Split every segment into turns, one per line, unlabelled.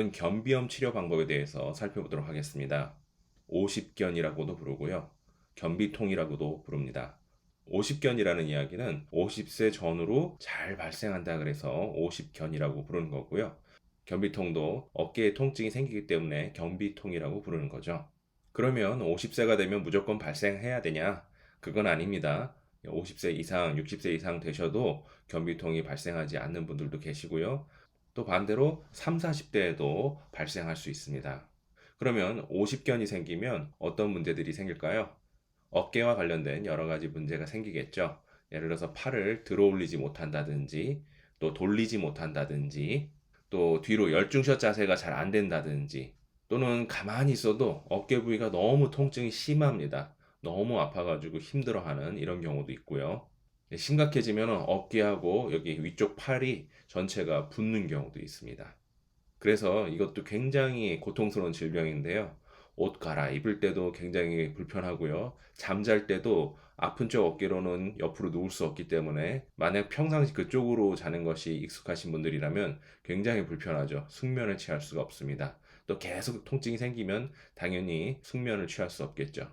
오늘은 견비염 치료 방법에 대해서 살펴보도록 하겠습니다. 오십견이라고도 부르고요. 견비통이라고도 부릅니다. 오십견이라는 이야기는 50세 전후로 잘 발생한다 그래서 오십견이라고 부르는 거고요. 견비통도 어깨에 통증이 생기기 때문에 견비통이라고 부르는 거죠. 그러면 50세가 되면 무조건 발생해야 되냐? 그건 아닙니다. 50세 이상, 60세 이상 되셔도 견비통이 발생하지 않는 분들도 계시고요. 또 반대로 3, 40대에도 발생할 수 있습니다. 그러면 오십견이 생기면 어떤 문제들이 생길까요? 어깨와 관련된 여러 가지 문제가 생기겠죠. 예를 들어서 팔을 들어 올리지 못한다든지, 또 돌리지 못한다든지, 또 뒤로 열중샷 자세가 잘 안 된다든지, 또는 가만히 있어도 어깨 부위가 너무 통증이 심합니다. 너무 아파가지고 힘들어하는 이런 경우도 있고요. 심각해지면 어깨하고 여기 위쪽 팔이 전체가 붓는 경우도 있습니다. 그래서 이것도 굉장히 고통스러운 질병인데요. 옷 갈아입을 때도 굉장히 불편하고요. 잠잘 때도 아픈 쪽 어깨로는 옆으로 누울 수 없기 때문에 만약 평상시 그쪽으로 자는 것이 익숙하신 분들이라면 굉장히 불편하죠. 숙면을 취할 수가 없습니다. 또 계속 통증이 생기면 당연히 숙면을 취할 수 없겠죠.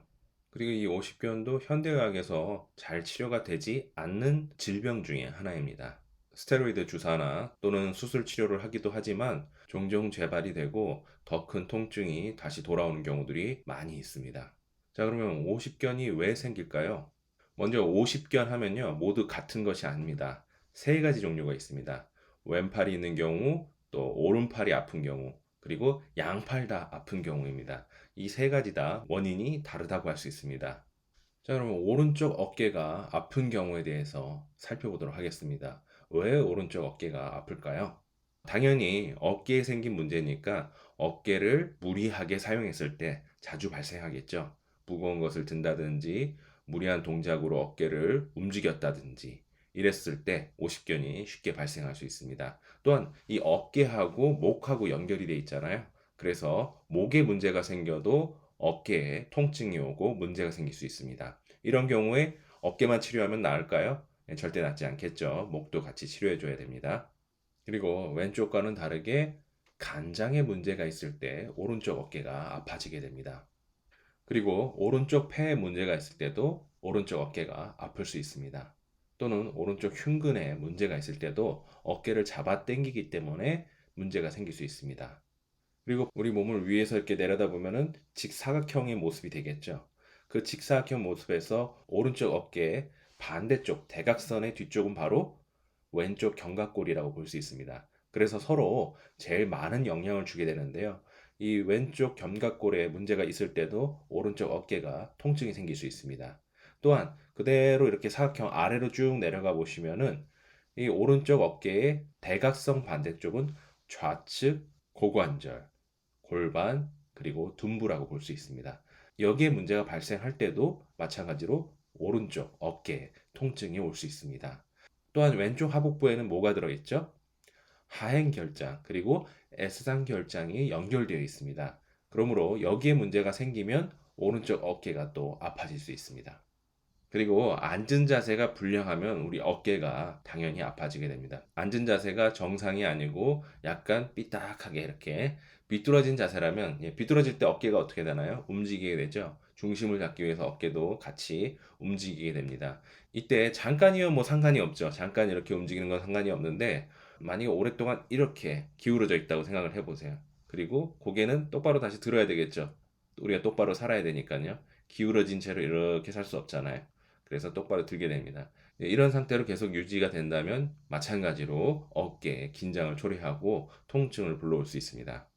그리고 이 오십견도 현대의학에서 잘 치료가 되지 않는 질병 중에 하나입니다. 스테로이드 주사나 또는 수술 치료를 하기도 하지만 종종 재발이 되고 더 큰 통증이 다시 돌아오는 경우들이 많이 있습니다. 자, 그러면 오십견이 왜 생길까요? 먼저 오십견 하면요, 모두 같은 것이 아닙니다. 세 가지 종류가 있습니다. 왼팔이 있는 경우, 또 오른팔이 아픈 경우, 그리고 양팔 다 아픈 경우입니다. 이 세 가지 다 원인이 다르다고 할 수 있습니다. 자, 그러면 오른쪽 어깨가 아픈 경우에 대해서 살펴보도록 하겠습니다. 왜 오른쪽 어깨가 아플까요? 당연히 어깨에 생긴 문제니까 어깨를 무리하게 사용했을 때 자주 발생하겠죠. 무거운 것을 든다든지 무리한 동작으로 어깨를 움직였다든지 이랬을 때 오십견이 쉽게 발생할 수 있습니다. 또한 이 어깨하고 목하고 연결이 돼 있잖아요. 그래서 목에 문제가 생겨도 어깨에 통증이 오고 문제가 생길 수 있습니다. 이런 경우에 어깨만 치료하면 나을까요? 절대 낫지 않겠죠. 목도 같이 치료해 줘야 됩니다. 그리고 왼쪽과는 다르게 간장에 문제가 있을 때 오른쪽 어깨가 아파지게 됩니다. 그리고 오른쪽 폐에 문제가 있을 때도 오른쪽 어깨가 아플 수 있습니다. 또는 오른쪽 흉근에 문제가 있을 때도 어깨를 잡아 당기기 때문에 문제가 생길 수 있습니다. 그리고 우리 몸을 위에서 이렇게 내려다보면은 직사각형의 모습이 되겠죠. 그 직사각형 모습에서 오른쪽 어깨의 반대쪽 대각선의 뒤쪽은 바로 왼쪽 견갑골이라고 볼 수 있습니다. 그래서 서로 제일 많은 영향을 주게 되는데요. 이 왼쪽 견갑골에 문제가 있을 때도 오른쪽 어깨가 통증이 생길 수 있습니다. 또한 그대로 이렇게 사각형 아래로 쭉 내려가 보시면은 이 오른쪽 어깨의 대각선 반대쪽은 좌측 고관절, 골반, 그리고 둔부라고 볼 수 있습니다. 여기에 문제가 발생할 때도 마찬가지로 오른쪽 어깨에 통증이 올 수 있습니다. 또한 왼쪽 하복부에는 뭐가 들어있죠? 하행결장, 그리고 S상결장이 연결되어 있습니다. 그러므로 여기에 문제가 생기면 오른쪽 어깨가 또 아파질 수 있습니다. 그리고 앉은 자세가 불량하면 우리 어깨가 당연히 아파지게 됩니다. 앉은 자세가 정상이 아니고 약간 삐딱하게 이렇게 비뚤어진 자세라면 비뚤어질 때 어깨가 어떻게 되나요? 움직이게 되죠. 중심을 잡기 위해서 어깨도 같이 움직이게 됩니다. 이때 잠깐이면 뭐 상관이 없죠. 잠깐 이렇게 움직이는 건 상관이 없는데 만약에 오랫동안 이렇게 기울어져 있다고 생각을 해보세요. 그리고 고개는 똑바로 다시 들어야 되겠죠. 우리가 똑바로 살아야 되니까요. 기울어진 채로 이렇게 살 수 없잖아요. 그래서 똑바로 들게 됩니다. 이런 상태로 계속 유지가 된다면 마찬가지로 어깨에 긴장을 초래하고 통증을 불러올 수 있습니다.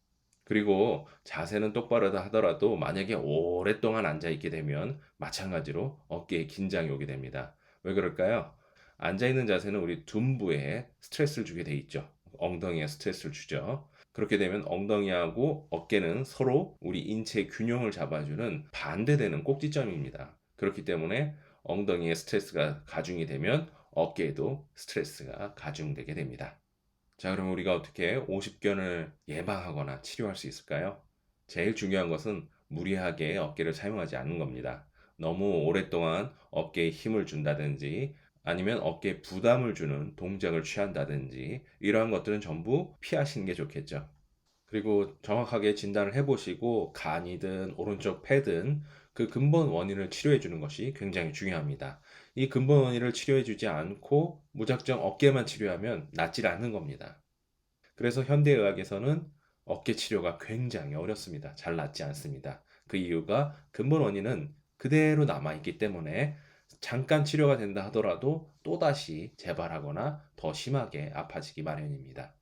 그리고 자세는 똑바르다 하더라도 만약에 오랫동안 앉아 있게 되면 마찬가지로 어깨에 긴장이 오게 됩니다. 왜 그럴까요? 앉아 있는 자세는 우리 둔부에 스트레스를 주게 돼 있죠. 엉덩이에 스트레스를 주죠. 그렇게 되면 엉덩이하고 어깨는 서로 우리 인체 균형을 잡아주는 반대되는 꼭지점입니다. 그렇기 때문에 엉덩이에 스트레스가 가중이 되면 어깨에도 스트레스가 가중되게 됩니다. 자, 그럼 우리가 어떻게 오십견을 예방하거나 치료할 수 있을까요? 제일 중요한 것은 무리하게 어깨를 사용하지 않는 겁니다. 너무 오랫동안 어깨에 힘을 준다든지 아니면 어깨에 부담을 주는 동작을 취한다든지 이러한 것들은 전부 피하시는 게 좋겠죠. 그리고 정확하게 진단을 해보시고 간이든 오른쪽 폐든 그 근본 원인을 치료해 주는 것이 굉장히 중요합니다. 이 근본 원인을 치료해 주지 않고 무작정 어깨만 치료하면 낫질 않는 겁니다. 그래서 현대의학에서는 어깨 치료가 굉장히 어렵습니다. 잘 낫지 않습니다. 그 이유가 근본 원인은 그대로 남아있기 때문에 잠깐 치료가 된다 하더라도 또다시 재발하거나 더 심하게 아파지기 마련입니다.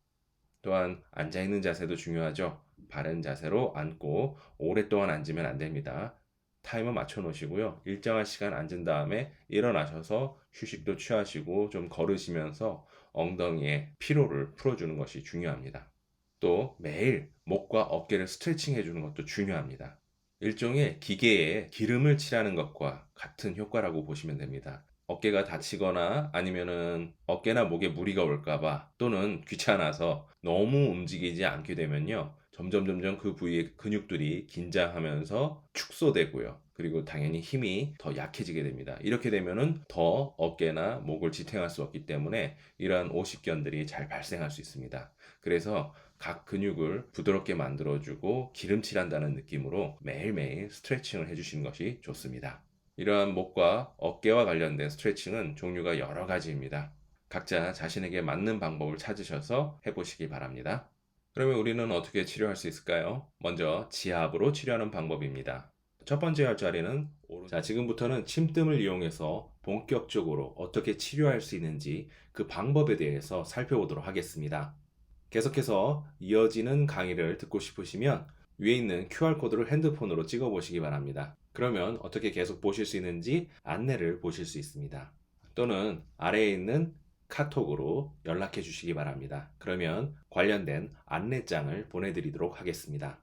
또한 앉아있는 자세도 중요하죠. 바른 자세로 앉고 오랫동안 앉으면 안 됩니다. 타이머 맞춰 놓으시고요. 일정한 시간 앉은 다음에 일어나셔서 휴식도 취하시고 좀 걸으시면서 엉덩이의 피로를 풀어주는 것이 중요합니다. 또 매일 목과 어깨를 스트레칭 해주는 것도 중요합니다. 일종의 기계에 기름을 칠하는 것과 같은 효과라고 보시면 됩니다. 어깨가 다치거나 아니면은 어깨나 목에 무리가 올까봐 또는 귀찮아서 너무 움직이지 않게 되면요. 점점 그 부위의 근육들이 긴장하면서 축소되고요. 그리고 당연히 힘이 더 약해지게 됩니다. 이렇게 되면은 더 어깨나 목을 지탱할 수 없기 때문에 이러한 오십견들이 잘 발생할 수 있습니다. 그래서 각 근육을 부드럽게 만들어주고 기름칠한다는 느낌으로 매일매일 스트레칭을 해주시는 것이 좋습니다. 이러한 목과 어깨와 관련된 스트레칭은 종류가 여러 가지입니다. 각자 자신에게 맞는 방법을 찾으셔서 해보시기 바랍니다. 그러면 우리는 어떻게 치료할 수 있을까요? 먼저 지압으로 치료하는 방법입니다. 첫 번째 할 자리는 자, 지금부터는 침뜸을 이용해서 본격적으로 어떻게 치료할 수 있는지 그 방법에 대해서 살펴보도록 하겠습니다. 계속해서 이어지는 강의를 듣고 싶으시면 위에 있는 QR코드를 핸드폰으로 찍어 보시기 바랍니다. 그러면 어떻게 계속 보실 수 있는지 안내를 보실 수 있습니다. 또는 아래에 있는 카톡으로 연락해 주시기 바랍니다. 그러면 관련된 안내장을 보내드리도록 하겠습니다.